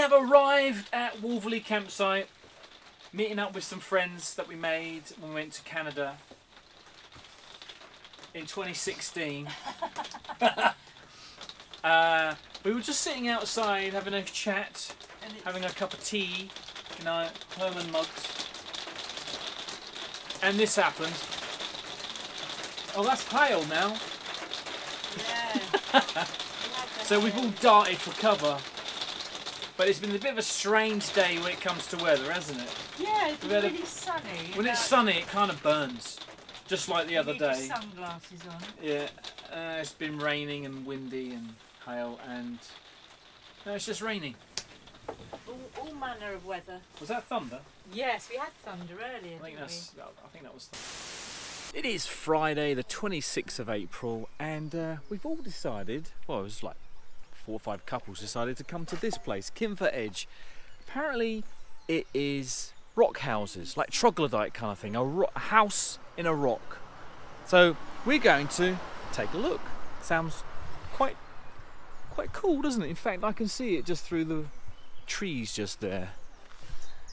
have arrived at Wolverley campsite, meeting up with some friends that we made when we went to Canada in 2016. We were just sitting outside having a chat, having a cup of tea, you know, Herman mugs. And this happened. Oh, that's hail now. Yeah. So we've all darted for cover. But it's been a bit of a strange day when it comes to weather, hasn't it? Yeah, it's been really sunny. When it's sunny, it kind of burns. Just like the other Get your day. sunglasses on. Yeah, it's been raining and windy and hail and... No, it's just raining. All manner of weather. Was that thunder? Yes, we had thunder earlier, I think that was thunder. It is Friday the 26th of April and we've all decided, well it was like 4 or 5 couples decided to come to this place, Kinford Edge. Apparently it is rock houses, like troglodyte kind of thing, a house in a rock. So we're going to take a look. Sounds quite cool, doesn't it? In fact, I can see it just through the trees just there.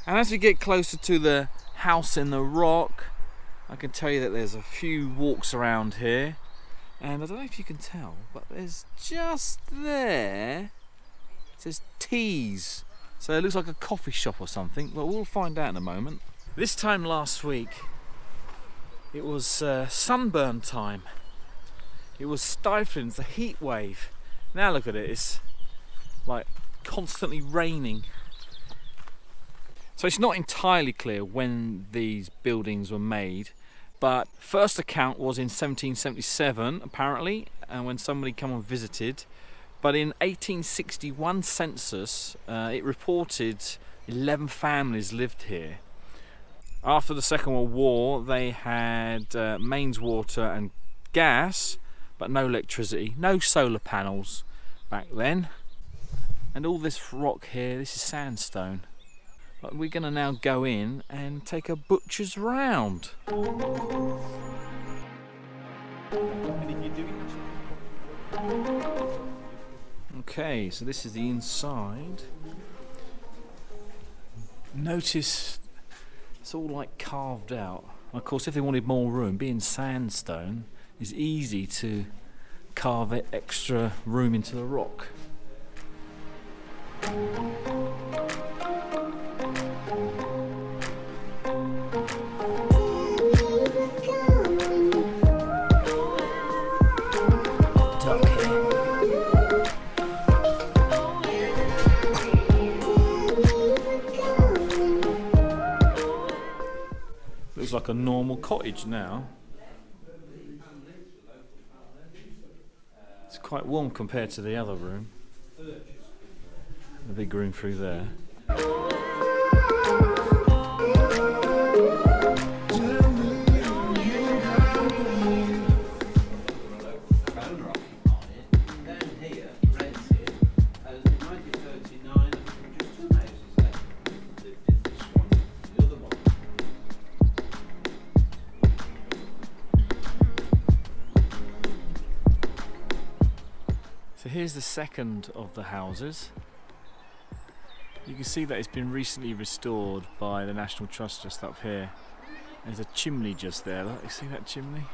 And as we get closer to the house in the rock, I can tell you that there's a few walks around here. And I don't know if you can tell, but there's just there, it says Teas. So it looks like a coffee shop or something, but we'll find out in a moment. This time last week, it was sunburn time. It was stifling, it's a heat wave. Now look at it, it's like constantly raining. So it's not entirely clear when these buildings were made, but first account was in 1777 apparently, and when somebody came and visited. But in 1861 census, it reported 11 families lived here. After the Second World War, they had mains water and gas, but no electricity, no solar panels back then. And all this rock here, this is sandstone. But we're going to now go in and take a butcher's round. Okay, so this is the inside. Notice it's all like carved out. Of course, if they wanted more room, being sandstone, it's easy to carve extra room into the rock. Looks like a normal cottage now. It's quite warm compared to the other room. The big room through there. So here's the second of the houses. You can see that it's been recently restored by the National Trust just up here. There's a chimney just there, look, you see that chimney?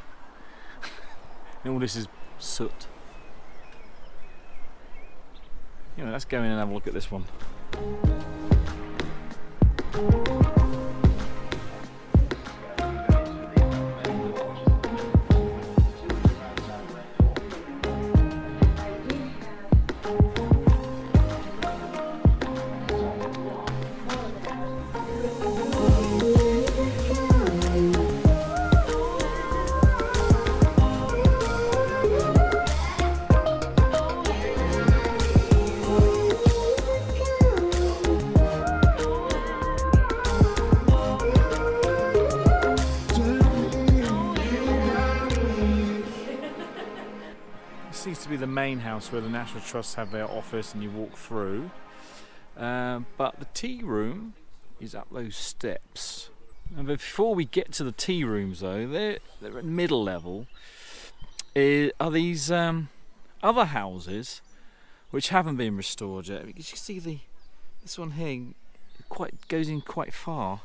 And all this is soot. You know, let's go in and have a look at this one. Seems to be the main house where the National Trust have their office and you walk through, but the tea room is up those steps. And before we get to the tea rooms though, they're at middle level, are these other houses which haven't been restored yet. Because you see the This one here goes in quite far.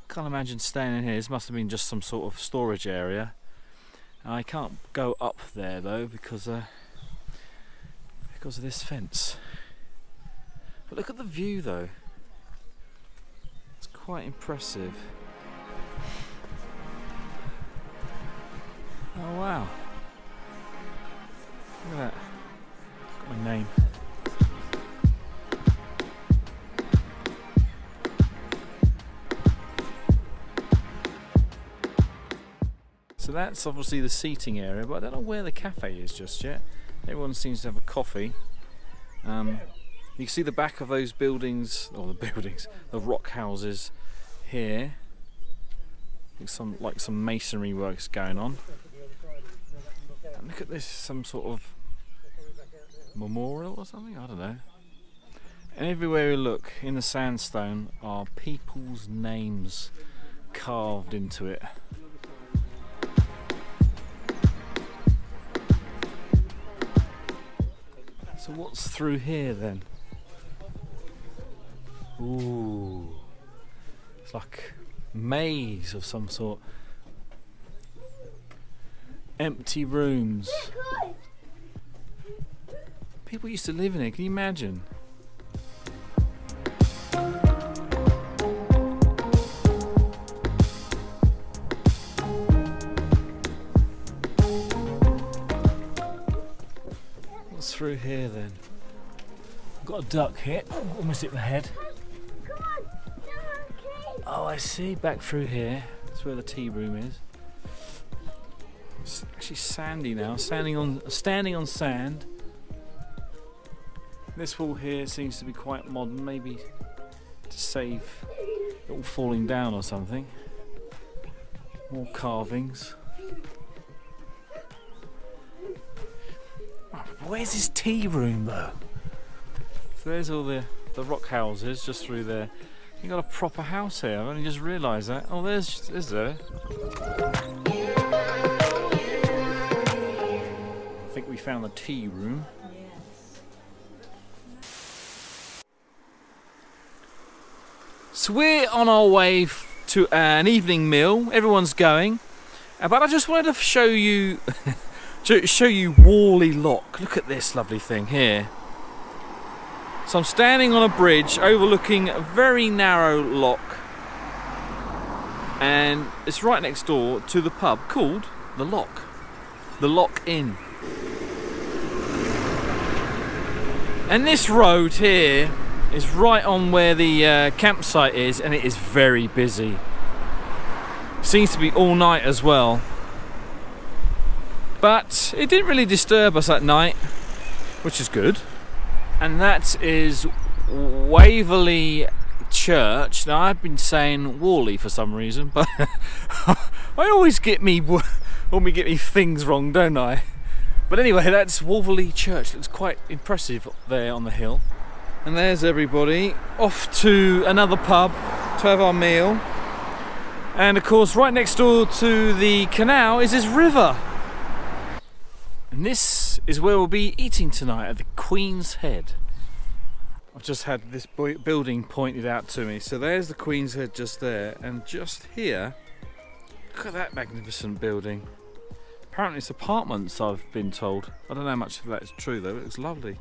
Can't imagine staying in here. This must have been just some sort of storage area. I can't go up there though because of this fence. But look at the view though. It's quite impressive. Oh wow. Look at that. Got my name. So that's obviously the seating area, but I don't know where the cafe is just yet. Everyone seems to have a coffee. You can see the back of those buildings, or the rock houses here. Like some masonry works going on. And look at this, some sort of memorial or something, I don't know. And everywhere we look in the sandstone are people's names carved into it. So what's through here then? Ooh, it's like a maze of some sort. Empty rooms. People used to live in it, can you imagine? What's through here then? I've got a duck here, almost hit my head. Oh, I see, back through here. That's where the tea room is. It's actually sandy now, standing on sand. This wall here seems to be quite modern, maybe to save it all falling down or something. More carvings. Where's his tea room though? So there's all the rock houses just through there. You got a proper house here. I've only just realised that. Oh, is there? I think we found the tea room. Yes. So we're on our way to an evening meal. Everyone's going, but I just wanted to show you. Show you Whalley Lock. Look at this lovely thing here. So I'm standing on a bridge overlooking a very narrow lock, and it's right next door to the pub called The Lock. The Lock Inn. And this road here is right on where the campsite is, and it is very busy. Seems to be all night as well. But it didn't really disturb us at night, which is good. And that is Waverley Church. Now I've been saying Whalley for some reason, but I always get me things wrong, don't I? But anyway, that's Waverley Church. Looks quite impressive there on the hill. And there's everybody off to another pub to have our meal. And of course, right next door to the canal is this river. And this is where we'll be eating tonight, at the Queen's Head. I've just had this building pointed out to me. So there's the Queen's Head just there, and just here, look at that magnificent building. Apparently it's apartments, I've been told. I don't know how much of that is true though, it looks lovely.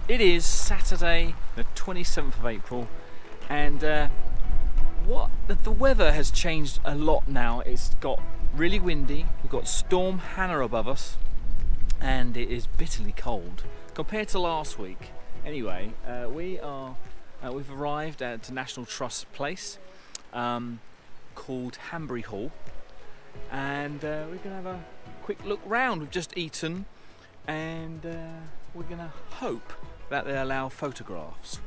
It is Saturday, the 27th of April, and the weather has changed a lot now. It's got really windy. We've got Storm Hannah above us, and it is bitterly cold compared to last week. Anyway, we've arrived at a National Trust place called Hanbury Hall, and we're going to have a quick look round. We've just eaten, and we're going to hope that they allow photographs.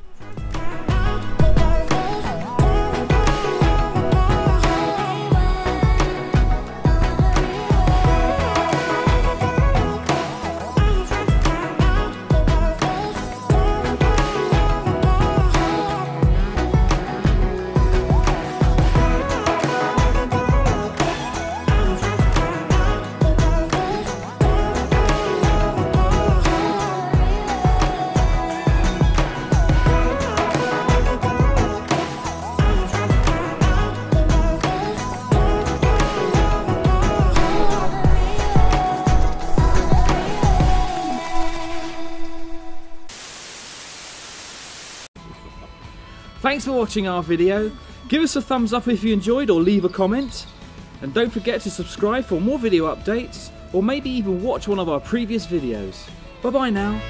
Thanks for watching our video. Give us a thumbs up if you enjoyed, or leave a comment. And don't forget to subscribe for more video updates, or maybe even watch one of our previous videos. Bye bye now.